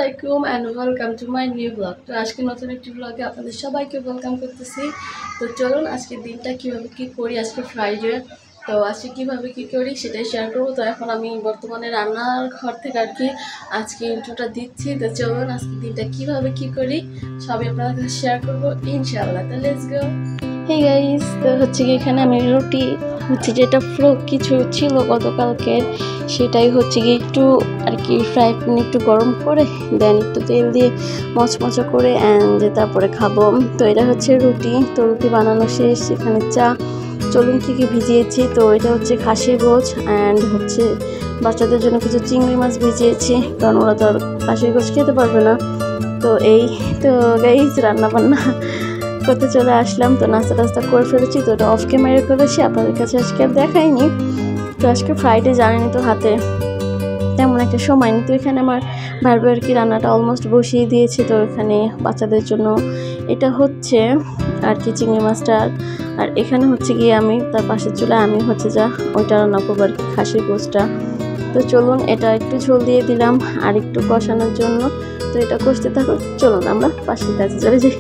আলাইকুম and welcome to my new blog. তো আজকে নতুন একটি ব্লগে আপনাদের সবাইকে ওয়েলকাম করতেছি। তো চলুন আজকের দিনটা কীভাবে কী করি, আজকে ফ্রাইডে, তো আজকে কীভাবে কী করি সেটাই শেয়ার করবো। তো এখন আমি বর্তমানে রান্নার ঘর থেকে আর কি আজকে ইন্ট্রোটা দিচ্ছি। তো চলুন আজকের দিনটা কীভাবে কী করি সবই আপনাদের কাছে শেয়ার করবো ইনশাআল্লাহ। তো লেটস গো। হে গাইস, তো হচ্ছে কি এখানে আমি রুটি হচ্ছে যেটা পুরো কিছু ছিল গতকালকের, সেটাই হচ্ছে কি একটু আর কি ফ্রাই প্যানে একটু গরম করে দেন একটু তেল দিয়ে মচমচা করে অ্যান্ড তারপরে খাবো। তো এটা হচ্ছে রুটি। তো রুটি বানানো শেষ, এখানে চা। চলুন কী কী ভিজিয়েছি। তো এটা হচ্ছে খাসির গোছ অ্যান্ড হচ্ছে বাচ্চাদের জন্য কিছু চিংড়ি মাছ ভিজিয়েছি, কারণ ওরা তো আর খাসির গোছ খেতে পারবে না। তো এই তো গাইস রান্না বান্না করতে চলে আসলাম। তো নাস্তা টাস্তা করে ফেলেছি, তো এটা অফ ক্যামেরা করেছি, আপনাদের কাছে আজকে আর দেখাইনি। তো আজকে ফ্রাইডে জানেনি, তো হাতে তেমন একটা সময় নেই। তো এখানে আমার ভাইয়ের আর কি রান্নাটা অলমোস্ট বসিয়ে দিয়েছি। তো এখানে বাচ্চাদের জন্য এটা হচ্ছে আর কি চিংড়ি মাছটা, আর এখানে হচ্ছে গিয়ে আমি তার পাশের চুলায় আমি হচ্ছে যা ওইটা রান্না করবো আর কি খাসির গোশটা। তো চলুন এটা একটু ঝোল দিয়ে দিলাম আর একটু কষানোর জন্য। তো এটা কষতে থাকো, চলুন আমরা পাশের কাছে চলে যাই।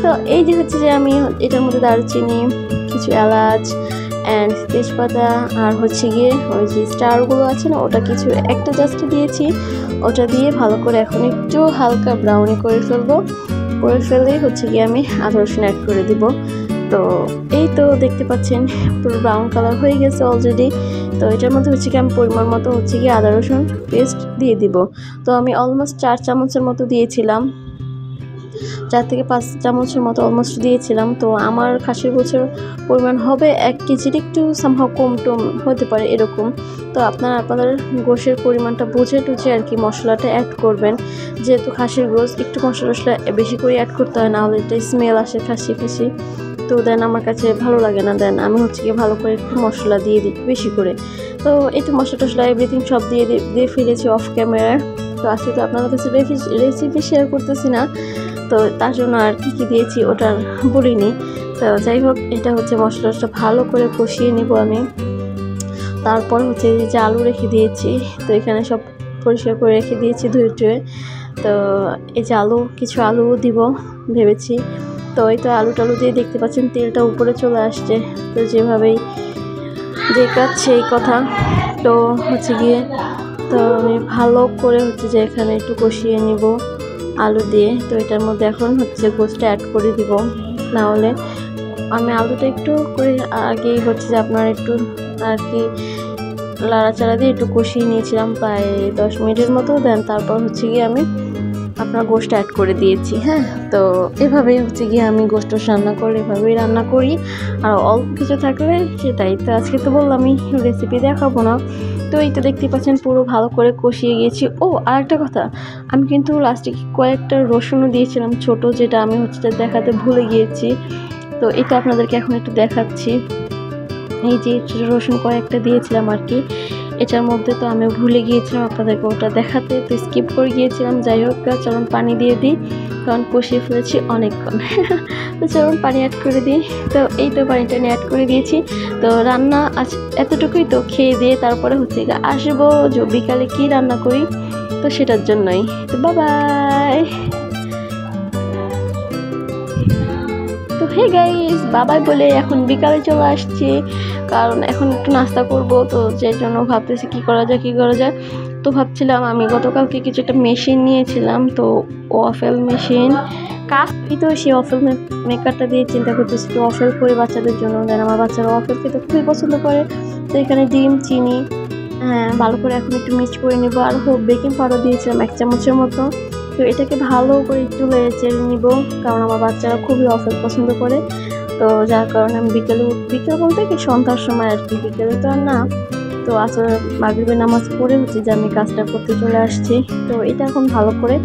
তো এই যে হচ্ছে যে আমি এটার মধ্যে দারুচিনি, কিছু এলাচ অ্যান্ড তেজপাতা আর হচ্ছে গিয়ে ওই যে স্টারগুলো আছে না, ওটা কিছু একটা জাস্ট দিয়েছি। ওটা দিয়ে ভালো করে এখন একটু হালকা ব্রাউনি করে ফেলেই হচ্ছে গিয়ে আমি আদা রসুন অ্যাড করে দিব। তো এই তো দেখতে পাচ্ছেন পুরো ব্রাউন কালার হয়ে গেছে অলরেডি। তো এটার মধ্যে হচ্ছে কি আমি পরিমাণ মতো হচ্ছে কি আদা রসুন পেস্ট দিয়ে দিব। তো আমি অলমোস্ট 4 চামচের মতো দিয়েছিলাম, 4 থেকে 5 চামচের মতো অলমোস্ট দিয়েছিলাম। তো আমার খাসির গোছের পরিমাণ হবে 1 কেজির একটু সামহাও কম টম হতে পারে এরকম। তো আপনারা আপনাদের গোশের পরিমাণটা বুঝে টুঝে আর কি মশলাটা অ্যাড করবেন, যেহেতু খাসির গোশ একটু মশলা বেশি করে অ্যাড করতে হয়, না হলে এটা স্মেল আসে খাসি। তো দেন আমার কাছে ভালো লাগে না, দেন আমি হচ্ছে গিয়ে ভালো করে একটু মশলা দিয়ে দিই বেশি করে। তো এই তো মশলা টশলা এভরিথিং সব দিয়ে ফেলেছি অফ ক্যামেরা। তো আজকে তো আপনাদের কাছে রেসিপি শেয়ার করতেছি না, তো তার জন্য আর কী দিয়েছি ওটা বলিনি। তো যাই হোক, এটা হচ্ছে মশলাটা ভালো করে কষিয়ে নিব আমি। তারপর হচ্ছে যে আলু রেখে দিয়েছি, তো এখানে সব পরিষ্কার করে রেখে দিয়েছি ধুয়ে। তো এই যে কিছু আলু দিব ভেবেছি। তো এই তো আলু টালু দিয়ে দেখতে পাচ্ছেন তেলটা উপরে চলে আসছে। তো যেভাবেই দেখাচ্ছে এই কথা, তো হচ্ছে গিয়ে তো আমি ভালো করে হচ্ছে যে এখানে একটু কষিয়ে নিব আলু দিয়ে। তো এটার মধ্যে এখন হচ্ছে গোশটা অ্যাড করে দিব, না হলে আমি আলুটা একটু করে আগেই হচ্ছে যে আপনার একটু আর কি লাড়াচাড়া দিয়ে একটু কষিয়ে নিয়েছিলাম প্রায় 10 মিনিটের মতো। দেন তারপর হচ্ছে গিয়ে আমি আপনার গোশটা অ্যাড করে দিয়েছি। হ্যাঁ, তো এভাবেই হচ্ছে গিয়ে আমি গোশটা এভাবেই রান্না করি, আর অল্প কিছু থাকলে সেটাই। তো আজকে তো বললামই রেসিপি দেখাবো না। তো এই তো দেখতে পাচ্ছেন পুরো ভালো করে কষিয়ে গিয়েছি। ও আরেকটা কথা, আমি কিন্তু লাস্টে কয়েকটা রসুনও দিয়েছিলাম ছোট, যেটা আমি হচ্ছে দেখাতে ভুলে গিয়েছি। তো এটা আপনাদেরকে এখন একটু দেখাচ্ছি। এই যে রসুন কয়েকটা দিয়েছিলাম আর কি এটার মধ্যে, তো আমি ভুলে গিয়েছিলাম আপনাদেরকে ওটা দেখাতে, তো স্কিপ করে গিয়েছিলাম। যাই হোক, চলুন পানি দিয়ে দিই, কারণ কষিয়ে ফেলেছি অনেকক্ষণ। তো চলুন পানি অ্যাড করে দিই। তো এই তো পানিটা নিয়ে অ্যাড করে দিয়েছি। তো রান্না আজ এতটুকুই। তো খেয়ে দিয়ে তারপরে হচ্ছে আসবো বিকালে কি রান্না করি, তো সেটার জন্যই। তো বাই। তো হে গাইস, বাবাই বলে এখন বিকালে চলে আসছি, কারণ এখন একটু নাস্তা করব। তো যে জন্য ভাবতেছি কি করা যায়। তো ভাবছিলাম আমি গতকালকে কিছু একটা মেশিন নিয়েছিলাম, তো ওয়াফেল মেশিন কাজই, তো সেই ওয়াফেল মেকারটা দিয়ে চিন্তা করতেছি তো ওয়াফেল করে বাচ্চাদের জন্য। দেন আমার বাচ্চারা ওয়াফেল খেতে খুবই পছন্দ করে। তো এখানে ডিম, চিনি ভালো করে এখন একটু মিক্স করে নেব। আর বেকিং পাউডার দিয়েছিলাম 1 চামচের মতো। তো এটাকে ভালো করে একটু চেড়ে নিব, কারণ আমার বাচ্চারা খুবই ওয়াফেল পছন্দ করে। তো যার কারণে আমি বিকেল বলতে কি সন্ধ্যার সময় আর কি, বিকেলে তো আর না। তো আসলে মাগরিবের নামাজ পড়ে হচ্ছে যে আমি কাজটা করতে চলে আসছি। তো এটা এখন ভালো করে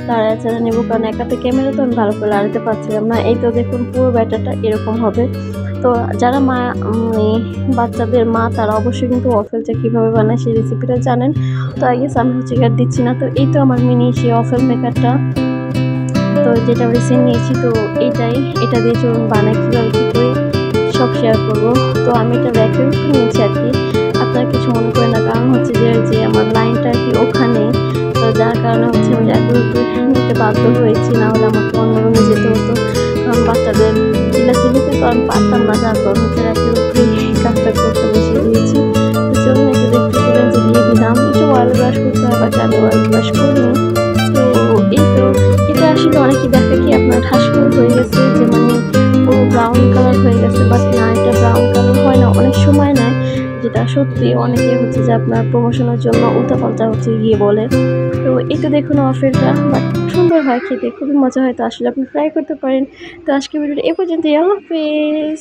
লাড়াচাড়া নেব, কারণ একাতে ক্যামেরা তো আমি ভালো করে লাড়াতে পারছিলাম না। এই তো দেখুন পুরো ব্যাটারটা এরকম হবে। তো যারা বাচ্চাদের মা, তারা অবশ্যই কিন্তু ওয়াফেলটা কীভাবে বানায় সেই রেসিপিটা জানেন। তো আই গেস আমি হচ্ছে আর দিচ্ছি না। তো এই তো আমার মিনি সেই ওয়াফেল মেকারটা, তো যেটা রিসেন্ট নিয়েছি। তো এটা দিয়ে চলুন বানাই কীভাবে কী করি সব শেয়ার করবো। তো আমি এটা র্যাকের উপর নিয়েছি আর কি, আপনারা কিছু মনে করেন না, কারণ হচ্ছে যে আমার লাইনটা আর কি ওখানে। তো যার কারণে হচ্ছে আমি এত নিতে বাধ্য হয়েছি, না হলে আমাকে অন্য রুমে যেতে হতো। কারণ বাচ্চাদের চিল্লাচিল্লিতে তো আমি পারতাম না, যার কারণ হচ্ছে রাতের উপরে কাজটা করতে বসে দিয়েছি। তো চলুন একটু দেখতেছিলেন যে দিয়ে দিলাম, একটু অয়েল ব্রাশ করতে হয়, বাট আমি অয়েল ব্রাশ করিনি। তো এই তো এটা আসলে অনেকে দেখে কি আপনার ঠাস করে হয়ে গেছে, যে মানে পুরো ব্রাউন কালার হয়ে গেছে, বাট না, এটা ব্রাউন কালার হয় না, অনেক সময় নেয়। যেটা সত্যি অনেকে হচ্ছে যে আপনার প্রমোশনের জন্য উল্টাপাল্টা হচ্ছে গিয়ে বলে। তো এই তো দেখুন ওয়াফেলটা, বাট সুন্দর হয় খেতে, খুবই মজা হয়। তো আসলে আপনি ট্রাই করতে পারেন। তো আজকে ভিডিওটা এ পর্যন্তই, আল্লাহ হাফেজ।